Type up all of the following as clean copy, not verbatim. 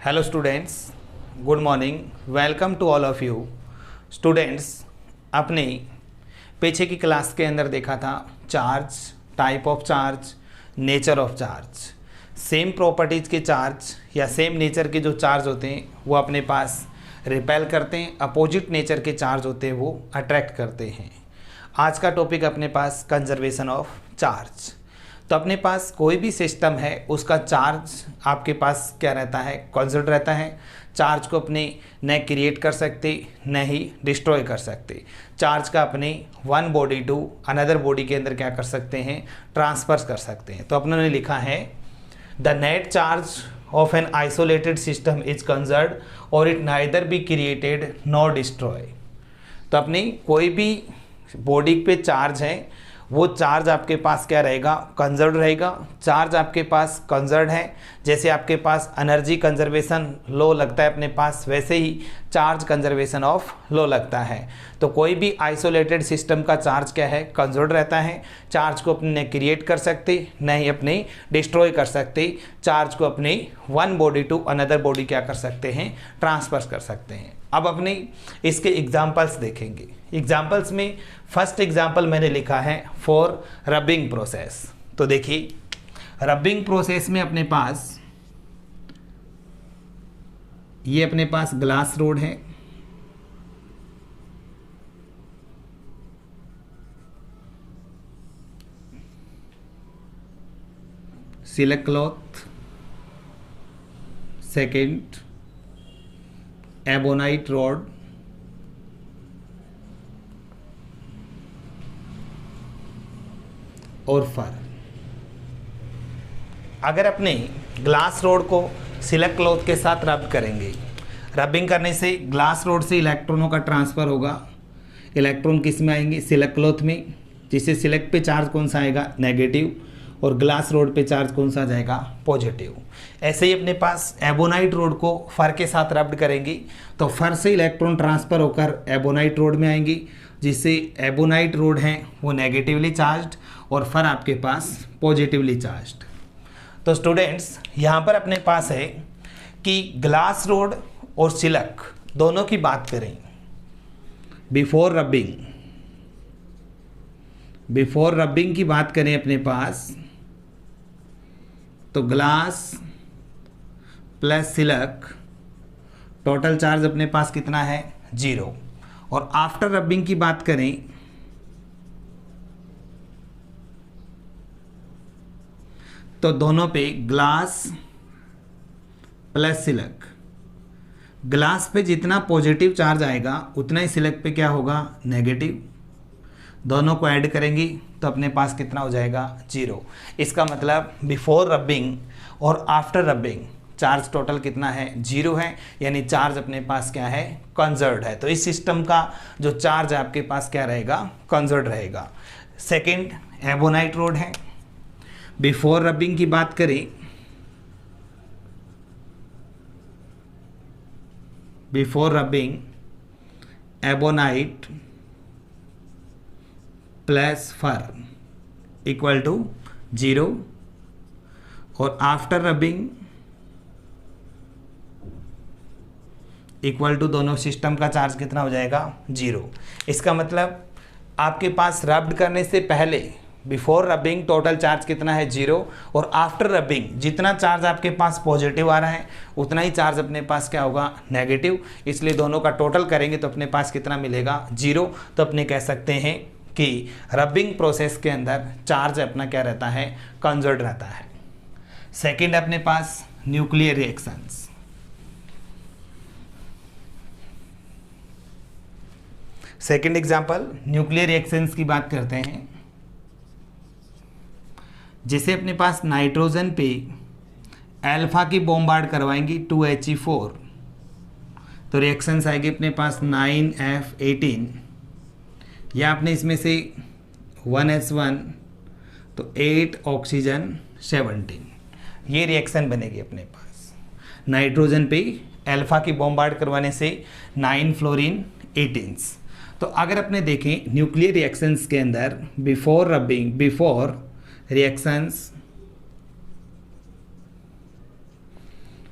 Hello students, good morning. Welcome to all of you. Students, अपने पीछे की class के अंदर देखा था charge, type of charge, nature of charge. Same properties के चार्ज या सेम नेचर के जो चार्ज होते हैं वो अपने पास रिपेल करते हैं, अपोजिट नेचर के चार्ज होते हैं वो अट्रैक्ट करते हैं। आज का टॉपिक अपने पास कंजर्वेशन ऑफ चार्ज। तो अपने पास कोई भी सिस्टम है उसका चार्ज आपके पास क्या रहता है, कांस्टेंट रहता है। चार्ज को अपने न क्रिएट कर सकते न ही डिस्ट्रॉय कर सकते। चार्ज का अपने one body to another body के अंदर क्या कर सकते हैं, ट्रांसफर कर सकते हैं। तो अपने लिखा है the net charge of an isolated system is conserved और it neither be created nor destroy. तो अपनी कोई भी बॉडी पे चार्ज है वो चार्ज आपके पास क्या रहेगा, कंजर्व्ड रहेगा। चार्ज आपके पास कंजर्व्ड है, जैसे आपके पास एनर्जी कंजर्वेशन लॉ लगता है अपने पास, वैसे ही चार्ज कंजर्वेशन ऑफ लॉ लगता है। तो कोई भी आइसोलेटेड सिस्टम का चार्ज क्या है, कंजर्व्ड रहता है। चार्ज को अपने क्रिएट कर सकते न ही अपने डिस्ट्रॉय कर सकते। चार्ज को अपने one body to another body क्या कर सकते हैं, ट्रांसफर कर सकते हैं। अब अपने इसके एग्जाम्पल्स देखेंगे। एग्जाम्पल्स में फर्स्ट एग्जाम्पल मैंने लिखा है फॉर रबिंग प्रोसेस। तो देखिए, रबिंग प्रोसेस में अपने पास ये अपने पास ग्लास रोड है, silk cloth, second ebonite rod, और फर। अगर अपने ग्लास रोड को सिल्क क्लॉथ के साथ रब करेंगे, रबिंग करने से ग्लास रोड से इलेक्ट्रॉनों का ट्रांसफ़र होगा। इलेक्ट्रॉन किस में आएंगे, सिल्क क्लॉथ में, जिससे सिल्क पे चार्ज कौन सा आएगा, नेगेटिव, और ग्लास रोड पे चार्ज कौन सा जाएगा, पॉजिटिव। ऐसे ही अपने पास एबोनाइट रोड को फर के साथ रब्ड करेंगे तो फर से इलेक्ट्रॉन ट्रांसफ़र होकर एबोनाइट रोड में आएंगी, जिससे एबोनाइट रोड है वो नेगेटिवली चार्ज्ड और फर आपके पास पॉजिटिवली चार्ज्ड। तो स्टूडेंट्स, यहाँ पर अपने पास है कि ग्लास रोड और सिल्क दोनों की बात करें बिफोर रबिंग की बात करें अपने पास, तो glass plus silk total charge अपने पास कितना है, 0। और आफ्टर रबिंग की बात करें तो दोनों पे ग्लास प्लस सिल्क, ग्लास पे जितना पॉजिटिव चार्ज आएगा उतना ही सिल्क पे क्या होगा, नेगेटिव। दोनों को ऐड करेंगे तो अपने पास कितना हो जाएगा, 0। इसका मतलब बिफोर रबिंग और आफ्टर रबिंग चार्ज टोटल कितना है, 0 है, यानी चार्ज अपने पास क्या है, कंजर्व्ड है। तो इस सिस्टम का जो चार्ज है आपके पास क्या रहेगा, कंजर्व्ड रहेगा। सेकंड एबोनाइट रोड है, बिफोर रबिंग की बात करें, before rubbing ebonite plus fur equal to 0, और आफ्टर रबिंग इक्वल टू दोनों सिस्टम का चार्ज कितना हो जाएगा, 0। इसका मतलब आपके पास रब्ड करने से पहले बिफोर रबिंग टोटल चार्ज कितना है, 0, और आफ्टर रबिंग जितना चार्ज आपके पास पॉजिटिव आ रहा है उतना ही चार्ज अपने पास क्या होगा, नेगेटिव। इसलिए दोनों का टोटल करेंगे तो अपने पास कितना मिलेगा, 0। तो अपने कह सकते हैं कि रबिंग प्रोसेस के अंदर चार्ज अपना क्या रहता है, कंजर्व्ड रहता है। सेकंड अपने पास nuclear reactions. Second example nuclear reactions की बात करते हैं। जैसे अपने पास नाइट्रोजन पे अल्फा की बॉम्बार्ड करवाएंगी 2He4, तो रिएक्शंस आएगी अपने पास 9F18, या आपने इसमें से 1H1 तो 8 ऑक्सीजन 17, ये रिएक्शन बनेगी अपने पास। नाइट्रोजन पे अल्फा की बॉम्बार्ड करवाने से 9 फ्लोरीन 18। तो अगर अपने देखें न्यूक्लियर रिएक्शंस के अंदर before reactions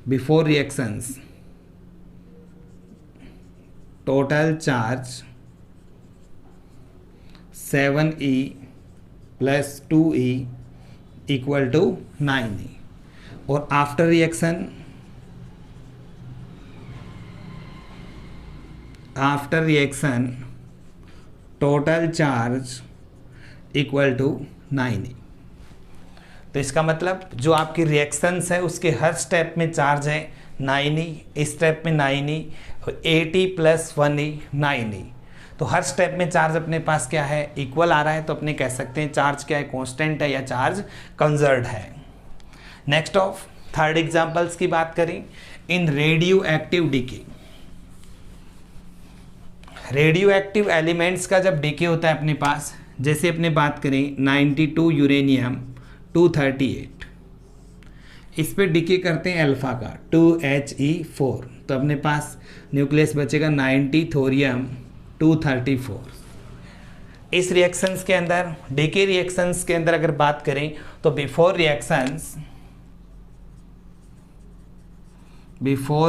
before reactions total charge 7e plus 2e equal to 9e, और after reaction total charge equal to 9e। तो इसका मतलब जो आपकी रिएक्शंस है उसके हर स्टेप में चार्ज है 9e, इस स्टेप में 9e, 8e plus 1e 9e। तो हर स्टेप में चार्ज अपने पास क्या है, इक्वल आ रहा है, तो अपने कह सकते हैं चार्ज क्या है, कांस्टेंट है या चार्ज कंजर्व्ड है। नेक्स्ट ऑफ थर्ड एग्जांपल्स की बात करें, in radioactive decay, radioactive elements का जब डीके होता है अपने पास, जैसे अपने बात करें 92 यूरेनियम 238, इस पे डीके करते हैं अल्फा का 2He4, तो अपने पास न्यूक्लियस बचेगा 90 थोरियम 234। इस रिएक्शंस के अंदर, डीके रिएक्शंस के अंदर अगर बात करें तो before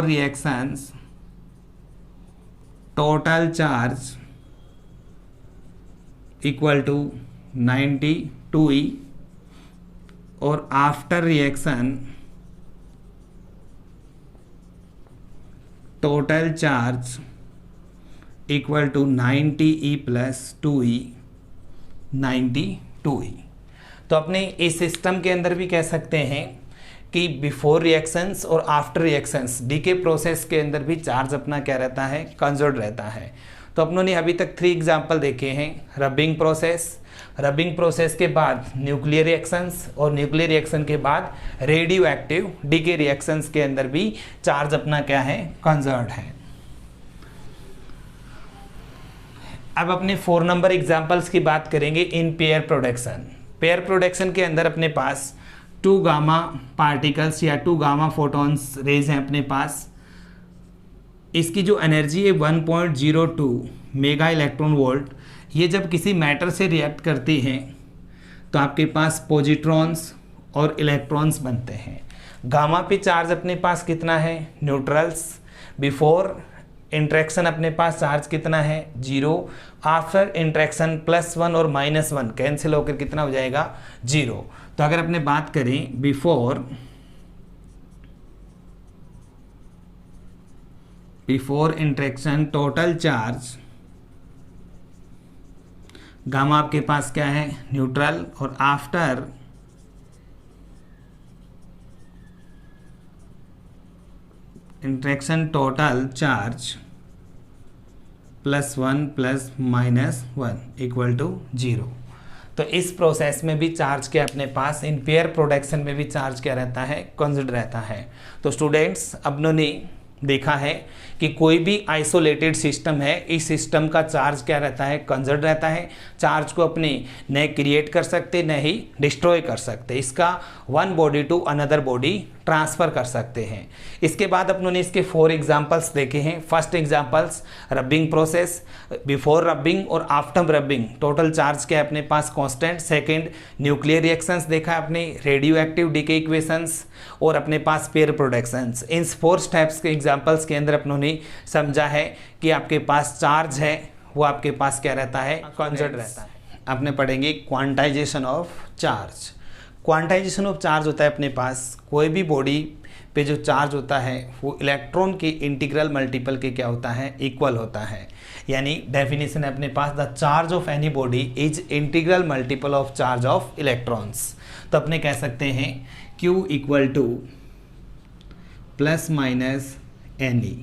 reactions total charge equal to 92e, और after reaction total charge equal to 90e plus 2e 92e। तो अपने इस सिस्टम के अंदर भी कह सकते हैं कि बिफोर रिएक्शंस और आफ्टर रिएक्शंस डीके प्रोसेस के अंदर भी चार्ज अपना क्या रहता है, कंजर्व्ड रहता है। तो अपनों ने अभी तक 3 एग्जाम्पल देखे हैं, रबिंग प्रोसेस के बाद न्यूक्लियर रिएक्शंस, और न्यूक्लियर रिएक्शन के बाद रेडियो एक्टिव डीके रिएक्शंस के अंदर भी चार्ज अपना क्या है, कंजर्व्ड है। अब अपने 4 नंबर एग्जाम्पल्स की बात करेंगे in pair production. Pair production के अंदर अपने पास 2 गामा पार्टिकल्स या 2 गामा फोटॉन्स रेज हैं अपने पास। इसकी जो एनर्जी है 1.02 मेगा इलेक्ट्रॉन वोल्ट। ये जब किसी मैटर से रिएक्ट करती हैं तो आपके पास पॉजिट्रॉन्स और इलेक्ट्रॉन्स बनते हैं। गामा पे चार्ज अपने पास कितना है, न्यूट्रल्स। बिफोर इंट्रैक्शन अपने पास चार्ज कितना है, 0। आफ्टर इंट्रैक्शन +1 और -1 कैंसिल होकर कितना हो जाएगा, 0। तो अगर अपने बात करें before interaction total charge, gamma आपके पास क्या है, न्यूट्रल, और after interaction total charge +1 + -1 equal to 0। तो इस प्रोसेस में भी चार्ज क्या अपने पास, इन पेयर प्रोडक्शन में भी चार्ज क्या रहता है, कंजर्व्ड रहता है। तो स्टूडेंट्स अपनों ने देखा है कि कोई भी आइसोलेटेड सिस्टम है, इस सिस्टम का चार्ज क्या रहता है, कंजर्व्ड रहता है। चार्ज को अपने न क्रिएट कर सकते न ही डिस्ट्रॉय कर सकते, इसका one body to another body transfer कर सकते हैं। इसके बाद अपनों ने इसके 4 एग्जांपल्स देखे हैं। First examples rubbing process, before rubbing और आफ्टर रबिंग टोटल चार्ज क्या है अपने पास, कांस्टेंट। सेकंड न्यूक्लियर रिएक्शंस देखा है अपने, रेडियो एक्टिव डीके इक्वेशंस, और अपने पास पेयर प्रोडक्शंस। इन 4 स्टेप्स के एग्जांपल्स के अंदर अपनों ने समझा है कि आपके पास चार्ज है वो आपके पास क्या रहता है, कंजर्व्ड रहता है। आपने पढ़ेंगे quantization of charge. Quantization of charge होता है अपने पास, कोई भी बॉडी पे जो चार्ज होता है वो इलेक्ट्रॉन के इंटीग्रल मल्टीपल के क्या होता है, इक्वल होता है। यानी डेफिनेशन है अपने पास, the charge of any body is integral multiple of charge of electrons. तो अपने कह सकते हैं Q इक्वल टू ±NE,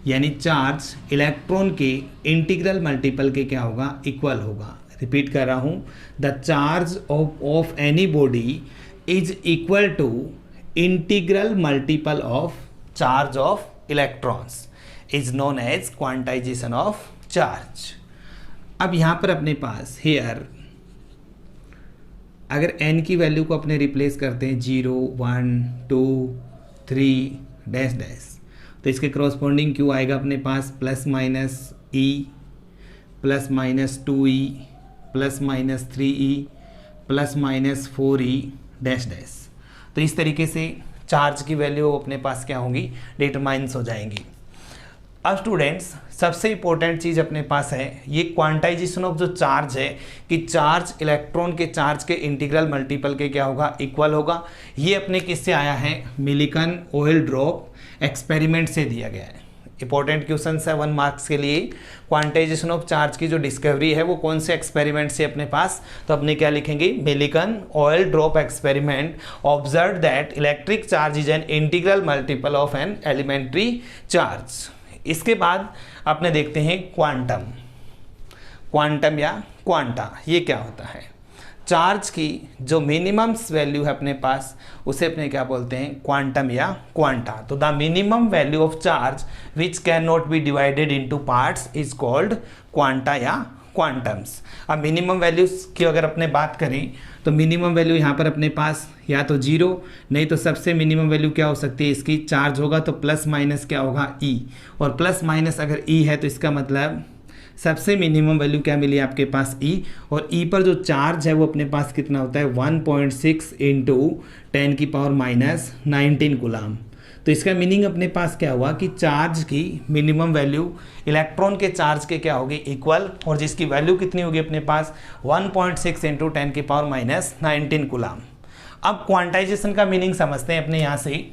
यानी चार्ज इलेक्ट्रॉन के इंटीग्रल मल्टीपल के क्या होगा, इक्वल होगा। रिपीट कर रहा हूँ, the charge of any body is equal to integral multiple of charge of electrons, is known as quantization of charge. अब यहाँ पर अपने पास हेयर अगर n की वैल्यू को अपने रिप्लेस करते हैं 0, 1, 2, 3 डैश डैश, तो इसके क्रॉसपोंडिंग Q आएगा अपने पास ±E +-2E +-3E +-4E dash dash. तो इस तरीके से चार्ज की वैल्यू अपने पास क्या होंगी, डिटरमाइंस हो जाएंगी। अब स्टूडेंट्स सबसे इंपॉर्टेंट चीज़ अपने पास है ये क्वांटाइजेशन ऑफ जो चार्ज है कि चार्ज इलेक्ट्रॉन के चार्ज के इंटीग्रल मल्टीपल के क्या होगा, इक्वल होगा। ये अपने किससे आया है, मिलिकन ऑयल ड्रॉप एक्सपेरिमेंट से दिया गया है। इंपॉर्टेंट क्वेश्चन है 1 मार्क्स के लिए। क्वांटाइजेशन ऑफ चार्ज की जो डिस्कवरी है वो कौन से एक्सपेरिमेंट से अपने पास, तो अपने क्या लिखेंगे, Millikan oil drop experiment observe that electric charge is an integral multiple of an elementary charge. इसके बाद अपने देखते हैं क्वांटम, क्वांटम या क्वांटा, ये क्या होता है। चार्ज की जो मिनिमम वैल्यू है अपने पास उसे अपने क्या बोलते हैं, क्वांटम या क्वांटा। तो the minimum value of charge which can not be divided into parts is called quanta या क्वांटम्स। अब मिनिमम वैल्यूज की अगर अपने बात करें तो मिनिमम वैल्यू यहाँ पर अपने पास या तो 0, नहीं तो सबसे मिनिमम वैल्यू क्या हो सकती है इसकी, चार्ज होगा तो प्लस माइनस क्या होगा, ई, और प्लस माइनस अगर ई है तो इसका मतलब सबसे मिनिमम वैल्यू क्या मिली आपके पास, ई, और ई पर जो चार्ज है वो अपने पास कितना होता है 1.6 इंटू 10⁻⁻19 कूलाम। तो इसका मीनिंग अपने पास क्या हुआ कि चार्ज की मिनिमम वैल्यू इलेक्ट्रॉन के चार्ज के क्या होगी, इक्वल, और जिसकी वैल्यू कितनी होगी अपने पास 1.6 इंटू 10⁻⁻19 कूलाम। अब क्वांटाइजेशन का मीनिंग समझते हैं अपने यहाँ से।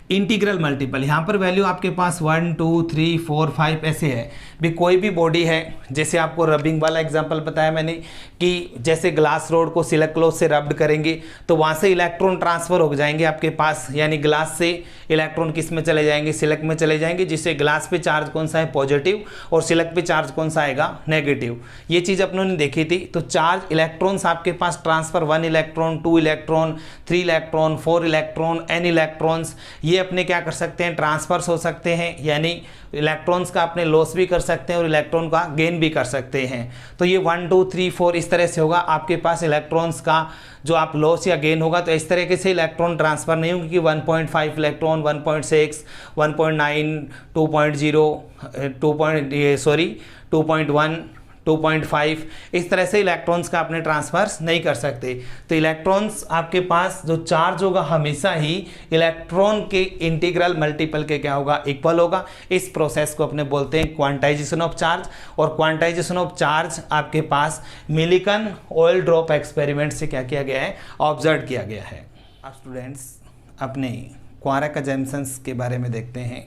इंटीग्रल मल्टीपल, यहाँ पर वैल्यू आपके पास 1 2 3 4 5 ऐसे है भी। कोई भी बॉडी है, जैसे आपको रबिंग वाला एग्जांपल बताया मैंने कि जैसे ग्लास रोड को सिल्क क्लॉथ से रब्ड करेंगे तो वहाँ से इलेक्ट्रॉन ट्रांसफर हो जाएंगे आपके पास, यानी ग्लास से इलेक्ट्रॉन किस में चले जाएंगे, सिल्क में चले जाएंगे, जिससे ग्लास पे चार्ज कौन सा है, पॉजिटिव, और सिल्क पे चार्ज कौन सा आएगा, नेगेटिव। ये चीज़ अपनों ने देखी थी। तो चार्ज इलेक्ट्रॉन्स आपके पास transfer 1 electron, 2 electron, 3 electron, 4 electron, n electrons, ये अपने क्या कर सकते हैं, ट्रांसफर्स हो सकते हैं, यानी इलेक्ट्रॉन्स का अपने लॉस भी कर सकते हैं और इलेक्ट्रॉन का गेन भी कर सकते हैं। तो ये 1 2 3 4 इस तरह से होगा आपके पास इलेक्ट्रॉन्स का जो आप लॉस या गेन होगा। तो इस तरीके से इलेक्ट्रॉन ट्रांसफर नहीं होंगे कि 1.5 इलेक्ट्रॉन, 1.6, 1.9, 2.1, 2.5 इस तरह से इलेक्ट्रॉन्स का अपने ट्रांसफर्स नहीं कर सकते। तो इलेक्ट्रॉन्स आपके पास जो चार्ज होगा हमेशा ही इलेक्ट्रॉन के इंटीग्रल मल्टीपल के क्या होगा, इक्वल होगा। इस प्रोसेस को अपने बोलते हैं क्वांटाइजेशन ऑफ चार्ज। और क्वांटाइजेशन ऑफ चार्ज आपके पास मिलिकन ऑयल ड्रॉप एक्सपेरिमेंट से क्या किया गया है, ऑब्जर्व किया गया है। अब स्टूडेंट्स अपने क्वार्क अजम्पशंस के बारे में देखते हैं।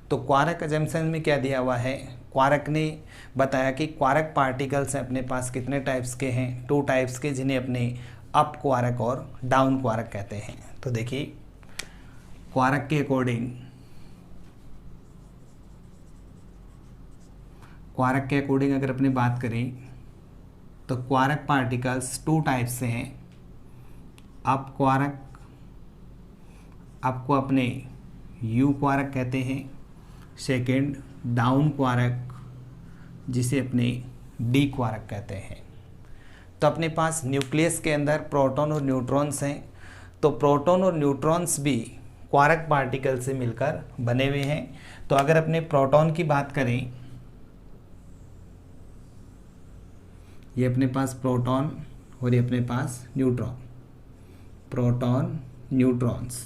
तो क्वार्क अजम्पशन में क्या दिया हुआ है, क्वार्क ने बताया कि क्वार्क पार्टिकल्स अपने पास कितने टाइप्स के हैं, 2 टाइप्स के, जिन्हें अपने अप क्वार्क और डाउन क्वार्क कहते हैं। तो देखिए क्वार्क के अकॉर्डिंग अगर अपने बात करें तो क्वार्क पार्टिकल्स 2 टाइप्स से हैं। अप क्वार्क, आपको अपने यू क्वार्क कहते हैं। सेकेंड डाउन क्वार्क, जिसे अपने डी क्वार्क कहते हैं। तो अपने पास न्यूक्लियस के अंदर प्रोटॉन और न्यूट्रॉन्स हैं। तो प्रोटॉन और न्यूट्रॉन्स भी क्वार्क पार्टिकल से मिलकर बने हुए हैं। तो अगर अपने प्रोटॉन की बात करें, ये अपने पास प्रोटॉन और ये अपने पास न्यूट्रॉन, प्रोटॉन न्यूट्रॉन्स।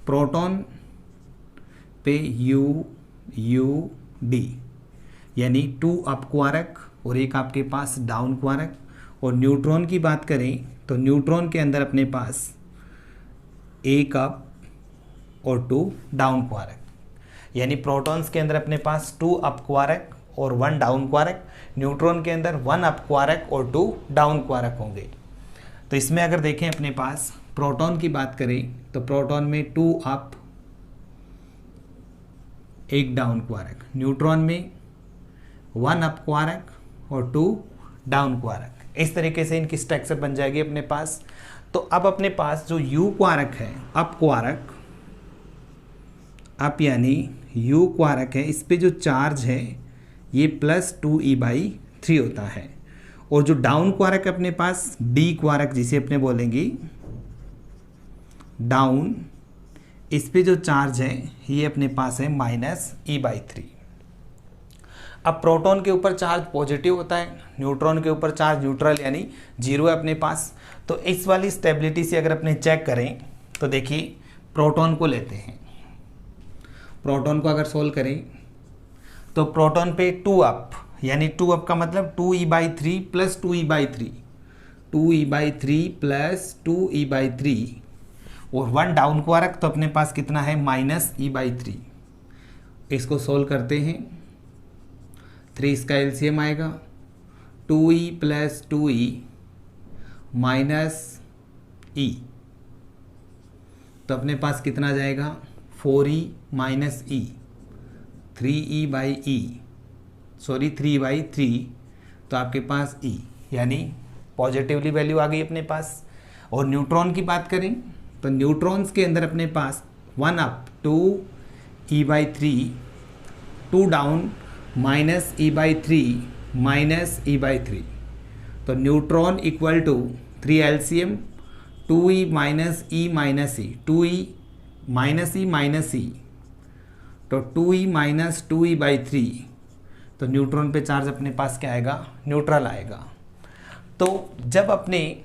प्रोटॉन पे यू डी, यानी 2 अप क्वार्क और एक आपके पास डाउन क्वार्क। और न्यूट्रॉन की बात करें तो न्यूट्रॉन के अंदर अपने पास एक अप और 2 डाउन क्वार्क, यानी प्रोटॉन्स के अंदर अपने पास 2 अप क्वार्क और 1 डाउन क्वार्क, न्यूट्रॉन के अंदर 1 अप क्वार्क और 2 डाउन क्वार्क होंगे। तो इसमें अगर देखें अपने पास प्रोटॉन की बात करें तो प्रोटॉन में 2 अप, 1 डाउन क्वार्क, न्यूट्रॉन में 1 अप क्वार्क और 2 डाउन क्वार्क। इस तरीके से इनकी स्ट्रक्चर बन जाएगी अपने पास। तो अब अपने पास जो यू क्वार्क है, अप क्वार्क, अप यानी यू क्वार्क है, इस पे जो चार्ज है ये +2e/3 होता है। और जो डाउन क्वार्क अपने पास डी क्वार्क, जिसे अपने बोलेंगे डाउन, इस पे जो चार्ज है ये अपने पास है -e/3। अब प्रोटॉन के ऊपर चार्ज पॉजिटिव होता है, न्यूट्रॉन के ऊपर चार्ज न्यूट्रल यानी 0 है अपने पास। तो इस वाली स्टेबिलिटी से अगर अपने चेक करें तो देखिए प्रोटॉन को लेते हैं। प्रोटॉन को अगर सोल्व करें तो प्रोटॉन पे 2 अप, यानी 2 अप का मतलब 2e/3 plus 2e/3, 2e/3 plus 2e/3 और 1 डाउन को आ रख तो अपने पास कितना है -e/3। इसको सोल्व करते हैं, 3 इसका एलसीएम आएगा 2e plus 2e minus e, तो अपने पास कितना आ जाएगा 4e minus e, 3e/e, sorry 3/3, तो आपके पास e, यानी पॉजिटिवली वैल्यू आ गई अपने पास। और न्यूट्रॉन की बात करें तो न्यूट्रॉन्स के अंदर अपने पास 1 up 2e/3, 2 down -e/3 minus e/3, तो neutron equal to 3 LCM 2e minus e minus e, 2e minus e minus e, तो 2e माइनस 2e/3, तो न्यूट्रॉन पे चार्ज अपने पास क्या आएगा, न्यूट्रल आएगा। तो जब अपने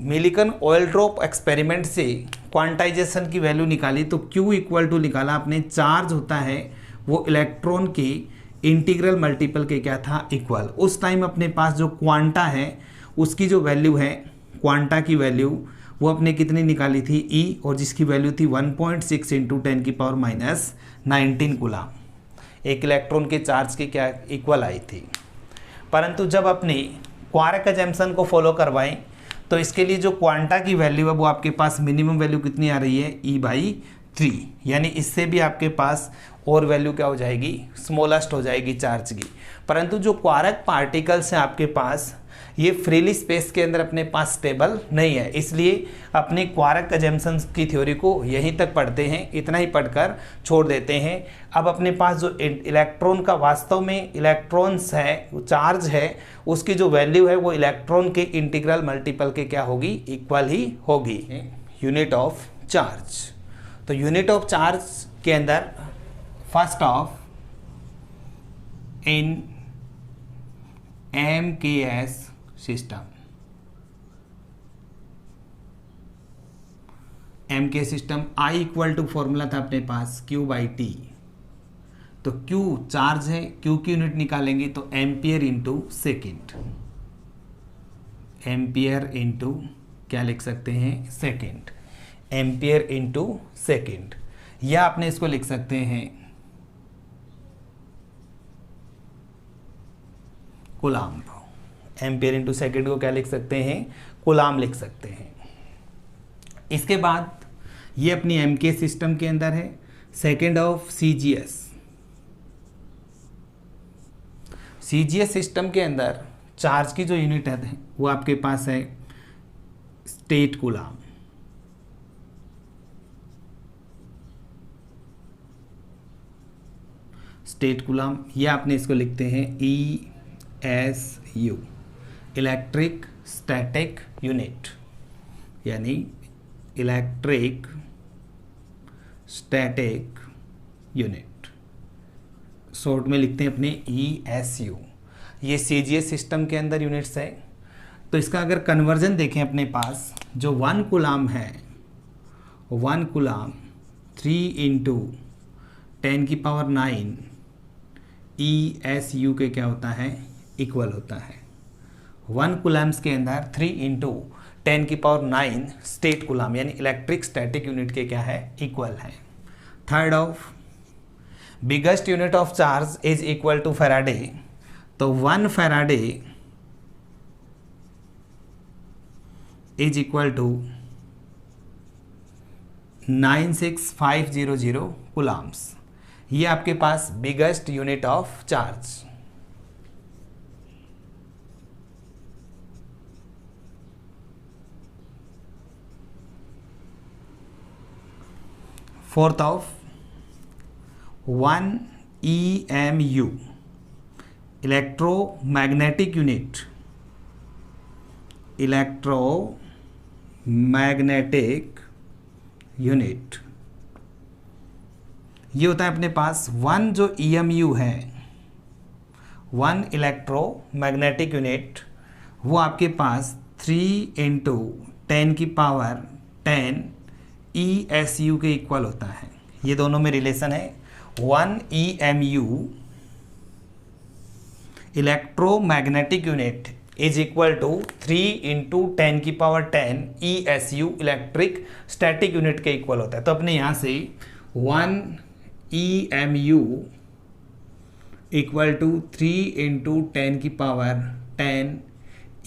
मिलिकन ऑयल ड्रॉप एक्सपेरिमेंट से क्वांटाइजेशन की वैल्यू निकाली तो Q इक्वल टू निकाला अपने, चार्ज होता है वो इलेक्ट्रॉन के इंटीग्रल मल्टीपल के क्या था, इक्वल। उस टाइम अपने पास जो क्वांटा है उसकी जो वैल्यू है, क्वांटा की वैल्यू वो अपने कितनी निकाली थी E, और जिसकी वैल्यू थी 1.6 इंटू 10⁻⁹ कूलाम, एक इलेक्ट्रॉन के चार्ज के क्या इक्वल आई थी। परंतु जब अपने क्वार्क अजम्पशन को फॉलो करवाएं तो इसके लिए जो क्वांटा की वैल्यू है वो आपके पास मिनिमम वैल्यू कितनी आ रही है, E/3, यानी इससे भी आपके पास और वैल्यू क्या हो जाएगी, स्मॉलेस्ट हो जाएगी चार्ज की। परंतु जो क्वार्क पार्टिकल्स हैं आपके पास ये फ्रीली स्पेस के अंदर अपने पास स्टेबल नहीं है, इसलिए अपने क्वार्क अजम्पशन की थ्योरी को यहीं तक पढ़ते हैं, इतना ही पढ़कर छोड़ देते हैं। अब अपने पास जो इलेक्ट्रॉन का वास्तव में इलेक्ट्रॉन्स है, चार्ज है, उसकी जो वैल्यू है वो इलेक्ट्रॉन के इंटीग्रल मल्टीपल के क्या होगी, इक्वल ही होगी। यूनिट ऑफ चार्ज, तो यूनिट ऑफ चार्ज के अंदर first of in MKS system, MK system I equal to formula था अपने पास Q/T, तो Q चार्ज है, Q की यूनिट निकालेंगे तो ampere into second, ampere into क्या लिख सकते हैं, सेकेंड, एम्पियर इंटू सेकेंड, या आपने इसको लिख सकते हैं कूलाम, एम्पियर इंटू सेकेंड को क्या लिख सकते हैं, कूलाम लिख सकते हैं। इसके बाद ये अपनी एमके सिस्टम के अंदर है। Second of CGS, CGS system के अंदर चार्ज की जो यूनिट है वो आपके पास है स्टेट कूलाम, स्टेट कूलाम, या आपने इसको लिखते हैं ESU, इलेक्ट्रिक स्टैटिक यूनिट, यानी इलेक्ट्रिक स्टैटिक यूनिट, शॉर्ट में लिखते हैं अपने ESU। ये सीजीएस सिस्टम के अंदर यूनिट्स है। तो इसका अगर कन्वर्जन देखें अपने पास, जो 1 कूलाम है, 1 कूलाम 3 इंटू 10⁹ ESU के क्या होता है, इक्वल होता है। 1 कूलाम्स के अंदर 3 इंटू 10⁹ स्टेट कूलाम, यानी इलेक्ट्रिक स्टैटिक यूनिट के क्या है, इक्वल है। Third of biggest unit of charge is equal to faraday, तो 1 faraday is equal to 96500 coulombs, ये आपके पास biggest unit of charge. Fourth of 1 EMU, electromagnetic unit, electromagnetic unit, ये होता है अपने पास 1 जो EMU है, 1 इलेक्ट्रोमैग्नेटिक यूनिट, वो आपके पास 3 इंटू 10⁻10 ESU के इक्वल होता है। ये दोनों में रिलेशन है। 1 EMU electromagnetic unit is equal to 3 × 10⁻10 ESU electric static unit के इक्वल होता है। तो अपने यहाँ से 1 EMU इक्वल टू 3 × 10⁻10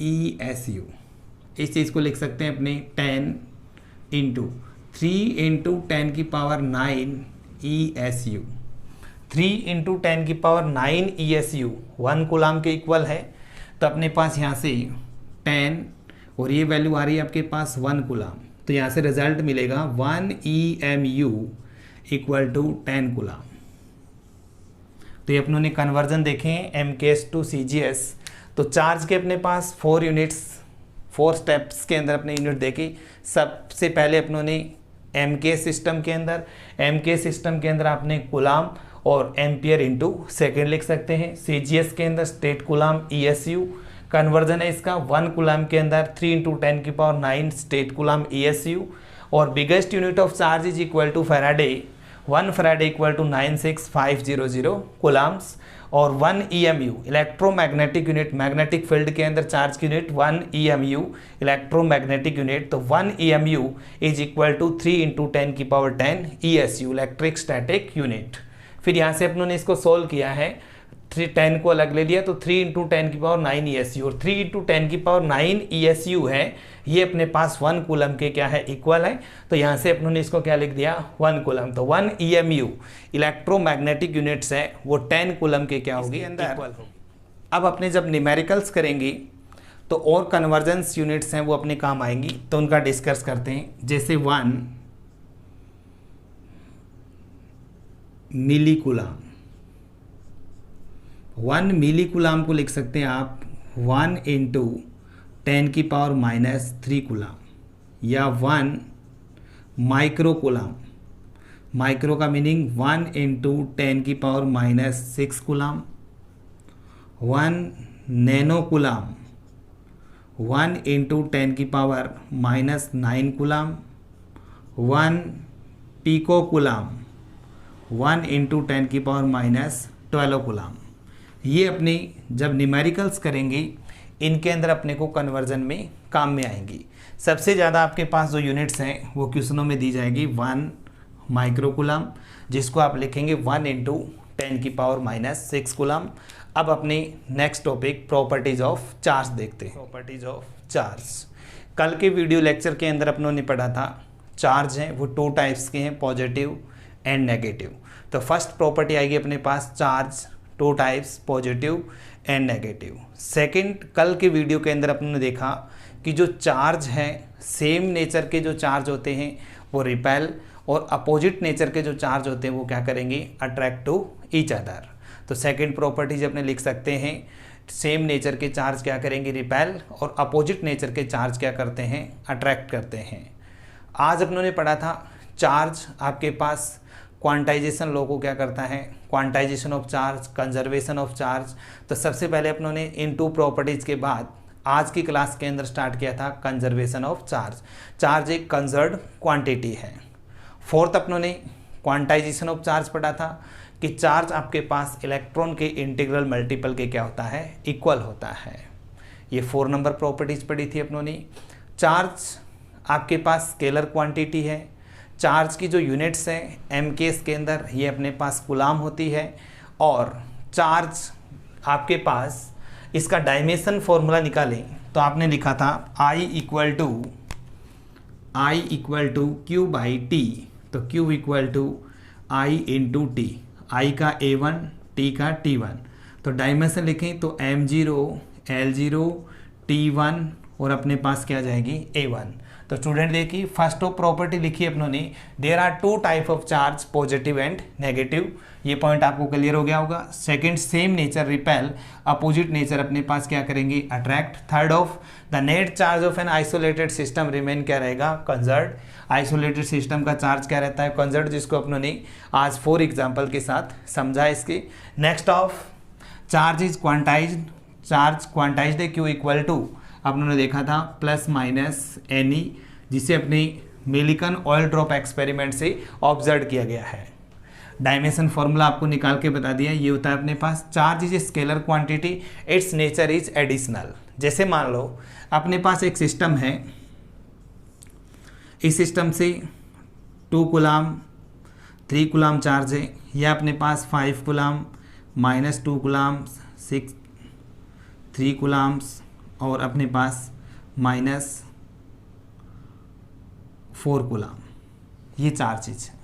ESU, इस चीज़ को लिख सकते हैं अपने 10 × 3 × 10⁹ ESU। 3 × 10⁹ ESU 1 कूलाम के इक्वल है। तो अपने पास यहाँ से 10 और ये वैल्यू आ रही है आपके पास 1 कूलाम, तो यहाँ से रिजल्ट मिलेगा 1 EMU इक्वल टू 10 कूलाम। तो ये अपनों ने कन्वर्जन देखे हैं MKS टू CGS। तो चार्ज के अपने पास 4 यूनिट्स 4 स्टेप्स के अंदर अपने यूनिट देखे। सबसे पहले अपनों ने MKS सिस्टम के अंदर आपने कूलाम और एम्पियर इंटू सेकेंड लिख सकते हैं। CGS के अंदर स्टेट कूलाम ESU कन्वर्जन है इसका। 1 कूलाम के अंदर 3 × 10⁹ स्टेट कूलाम ESU। और biggest unit of charge is equal to faraday. 1 faraday equal to 96500 coulombs. और 1 EMU electromagnetic unit, magnetic field के अंदर चार्ज की यूनिट 1 EMU इलेक्ट्रोमैग्नेटिक यूनिट। तो 1 EMU is equal to 3 × 10⁻10 ESU electric static unit. फिर यहाँ से अपनों ने इसको सोल्व किया है, 10 को अलग ले लिया तो 3 × 10⁹ ESU। और 3 × 10⁹ ESU है, ये अपने पास 1 कूलम के क्या है इक्वल है। तो यहाँ से अपनों ने इसको क्या लिख दिया 1 कूलम। तो 1 EMU इलेक्ट्रोमैग्नेटिक यूनिट्स है वो 10 कूलम के क्या होगी इक्वल। अब अपने जब न्यूमेरिकल्स करेंगे तो और कन्वर्जेंस यूनिट्स हैं वो अपने काम आएंगी, तो उनका डिस्कस करते हैं। जैसे 1 मिली कूलम, 1 मिली कूलम को लिख सकते हैं आप 1 × 10⁻³ कूलम, या 1 माइक्रो कूलम, माइक्रो का meaning 1 × 10⁻6 coulomb, 1 nano coulomb 1 × 10⁻9 coulomb, 1 pico coulomb 1 × 10⁻12 coulomb. ये अपने जब न्यूमेरिकल्स करेंगे इनके अंदर अपने को कन्वर्जन में काम में आएंगी। सबसे ज़्यादा आपके पास जो यूनिट्स हैं वो क्वेश्चनों में दी जाएगी 1 माइक्रो कूलम, जिसको आप लिखेंगे 1 × 10⁻6 कूलम। अब अपने next topic properties of charge देखते हैं। प्रॉपर्टीज ऑफ चार्ज कल के वीडियो लेक्चर के अंदर अपनों ने पढ़ा था। चार्ज हैं वो 2 टाइप्स के हैं, पॉजिटिव एंड नेगेटिव। तो फर्स्ट प्रॉपर्टी आएगी अपने पास charge 2 types, positive and negative. Second, कल के वीडियो के अंदर अपने देखा कि जो चार्ज है सेम नेचर के जो चार्ज होते हैं वो रिपेल, और अपोजिट नेचर के जो चार्ज होते हैं वो क्या करेंगे अट्रैक्ट टू ईच अदर। तो सेकंड प्रॉपर्टीज अपने लिख सकते हैं, सेम नेचर के चार्ज क्या करेंगे रिपेल, और अपोजिट नेचर के चार्ज क्या करते हैं अट्रैक्ट करते हैं। आज अपनों ने पढ़ा था चार्ज आपके पास क्वांटाइजेशन लॉ को क्या करता है, quantization of charge, conservation of charge. तो सबसे पहले अपनों ने इन 2 प्रॉपर्टीज़ के बाद आज की क्लास के अंदर स्टार्ट किया था कंजर्वेशन ऑफ चार्ज। चार्ज एक कंजर्व्ड क्वांटिटी है। फोर्थ अपनों ने क्वांटाइजेशन ऑफ चार्ज पढ़ा था कि चार्ज आपके पास इलेक्ट्रॉन के इंटीग्रल मल्टीपल के क्या होता है इक्वल होता है। ये 4 नंबर प्रॉपर्टीज़ पढ़ी थी अपनों ने। चार्ज आपके पास स्केलर क्वांटिटी है। चार्ज की जो यूनिट्स हैं MKS के अंदर ये अपने पास कूलाम होती है। और चार्ज आपके पास इसका डायमेंशन फॉर्मूला निकालें तो आपने लिखा था I इक्वल टू Q/T। तो Q equal to I × T, I का A1 T का T1। तो डायमेंशन लिखें तो M0 L0 T1 और अपने पास क्या जाएगी A1। तो स्टूडेंट देखिए फर्स्ट ऑफ प्रॉपर्टी लिखी अपनों ने, there are 2 type of charge, positive and negative. ये पॉइंट आपको क्लियर हो गया होगा। Second, same nature repel, opposite nature अपने पास क्या करेंगे attract. Third of the net charge of an isolated system remain क्या रहेगा कंजर्व्ड। आइसोलेटेड सिस्टम का चार्ज क्या रहता है कंजर्व्ड, जिसको अपनों ने आज 4 एग्जाम्पल के साथ समझा इसके। Next of charge is quantized, charge quantized है Q इक्वल टू अपनों ने देखा था ±NE, जिसे अपने मिलिकन ऑयल ड्रॉप एक्सपेरिमेंट से ऑब्जर्व किया गया है। डायमेंशन फॉर्मूला आपको निकाल के बता दिया, ये होता है अपने पास charge is scalar quantity, its nature is additional. जैसे मान लो अपने पास एक सिस्टम है, इस सिस्टम से 2 कूलाम 3 कूलाम चार्ज है, या अपने पास 5 कूलाम -2 कूलाम 3 कूलाम्स और अपने पास -4 कूलाम, ये 4 चीज़ है।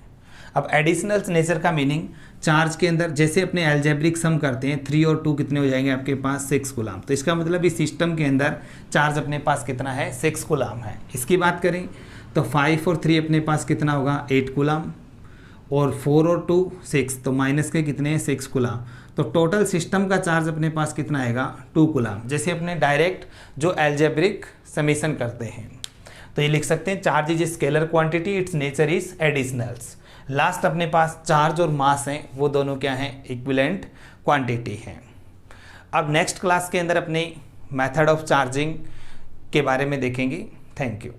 अब एडिशनल नेचर का मीनिंग, चार्ज के अंदर जैसे अपने एल्जेब्रिक सम करते हैं 3 और 2 कितने हो जाएंगे आपके पास 6 कूलाम, तो इसका मतलब इस सिस्टम के अंदर चार्ज अपने पास कितना है 6 कूलाम है। इसकी बात करें तो 5 और 3 अपने पास कितना होगा 8 कूलाम, और 4 और 2 6, तो माइनस के कितने हैं 6 कूलाम, तो टोटल सिस्टम का चार्ज अपने पास कितना आएगा 2 कूलाम। जैसे अपने डायरेक्ट जो एल्जेब्रिक समेशन करते हैं तो ये लिख सकते हैं charge is scalar quantity, its nature is additionals. Last अपने पास चार्ज और मास हैं, वो दोनों क्या हैं इक्विवेलेंट क्वांटिटी हैं। अब नेक्स्ट क्लास के अंदर अपने मेथड ऑफ चार्जिंग के बारे में देखेंगे। Thank you.